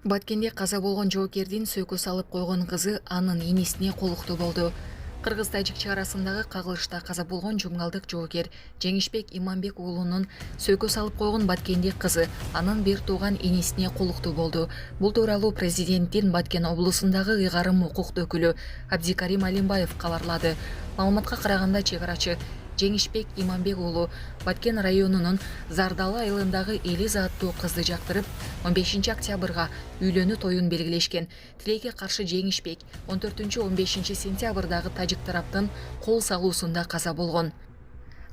Баткенде каза болгон жоокердин сөйкө салып койгон кызы анын энесине колуктуу болду. Кыргыз-тажик чек арасындагы кагылышта каза болгон жумгалдык жоокер Жеңишбек Иманбек уулунун сөйкө салып койгон баткендик кызы анын бир тууган энесине колуктуу болду. Бул тууралуу президенттин Баткен облусундагы ыйгарым укуктуу өкүлү Абдикарим Алимбаев кабарлады. Маалыматка караганда, чек арачы Жеңишбек Иманбек уулу Баткен районунун Зардалы айылындагы Элиз аттуу кызды жактырып, 15 октябрга үйлөнүү тоюн белгилешкен. Тилекке каршы Жеңишбек 14-15 сентябрдагы тажик тараптын кол салуусунда каза болгон.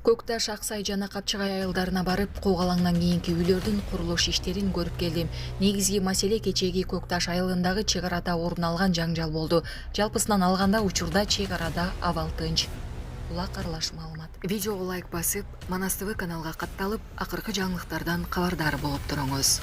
Көкташ, Аксай жана Капчыгай айылдарына барып, куугалаңдан кийинки үйлөрдүн курулуш иштерин көрүп келдим. Негизги маселе кечеги Көкташ айылындагы чек арада орун алган жаңжал болду. Жалпысынан алганда учурда чек арада абал тынч. Улак аралаш маалымат. Видеого лайк басып, Манас ТВ каналга катталып, акыркы жаңылыктардан кабардар болуп туруңуз.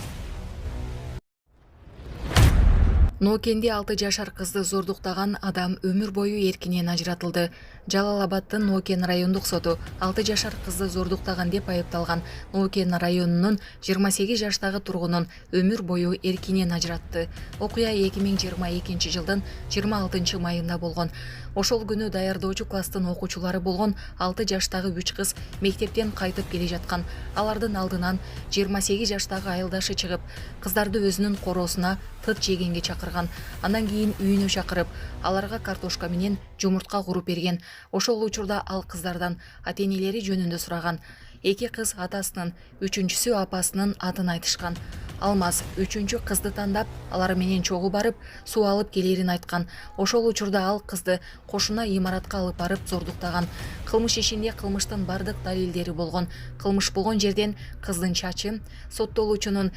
Ноокенде 6 жашар кызды зордуктаган адам өмүр бою эркинен ажыратылды. Жалал-Абадтын Ноокен райондук соту 6 жашар кызды зордуктаган деп айыпталган Ноокен районунун 28 жаштагы тургунун өмүр бою эркинен ажыратты. Окуя 2022 жылдын 26 майында болгон. Ошол күнү даярдоочу класстын окуучулары болгон 6 жаштагы 3 кыз мектептен кайтып келе жаткан. Алардын алдынан 28 жаштагы айылдашы чыгып, кыздарды өзүнүн короосуна тыт жегенге чакырган. Андан кийин үйүнө чакырып, аларга картошка менен жумуртка куруп берген. Ошол учурда ал кыздардан ата-энелери жөнүндө сураган. 2 кыз атасынын, 3-сү апасынын атын айтышкан. Алмаз 3-чү кызды тандап, алар менен чогуу барып, суу алып келерин айткан. Ошол учурда ал кызды кошуна имаратка алып барып зордуктаган. Кылмыш ишинде кылмыштын бардык далилдери болгон. Кылмыш болгон жерден кыздын чачы, соттолуучунун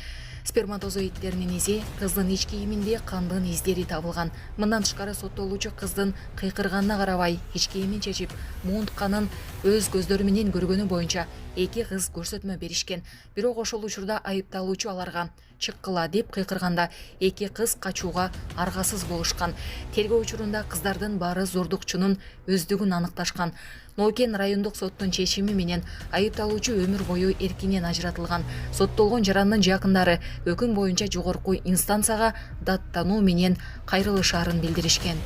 сперматозоидтеринин изи, кыздын ич кийиминде кандын издери табылган. Мындан тышкары соттолуучу кыздын кыйкырганына карабай, ич кийимин чечип, муунт канын өз көздөрү менен көргөнү боюнча 2 кыз көрсөтмө беришкен. Бирок ошол учурда айыпталуучу аларга чыккыла деп кыйкырганда 2 кыз качууга аргасыз болушкан. Тергөө учурунда кыздардын баары зордукчунун өздүгүн аныкташкан. Ноокен райондук соттун чечими менен айыпталуучу өмүр бою эркинен ажыратылган. Соттолгон жарандын жакындары өкүм боюнча жогорку инстанцияга даттануу менен кайрылышаарын билдиришкен.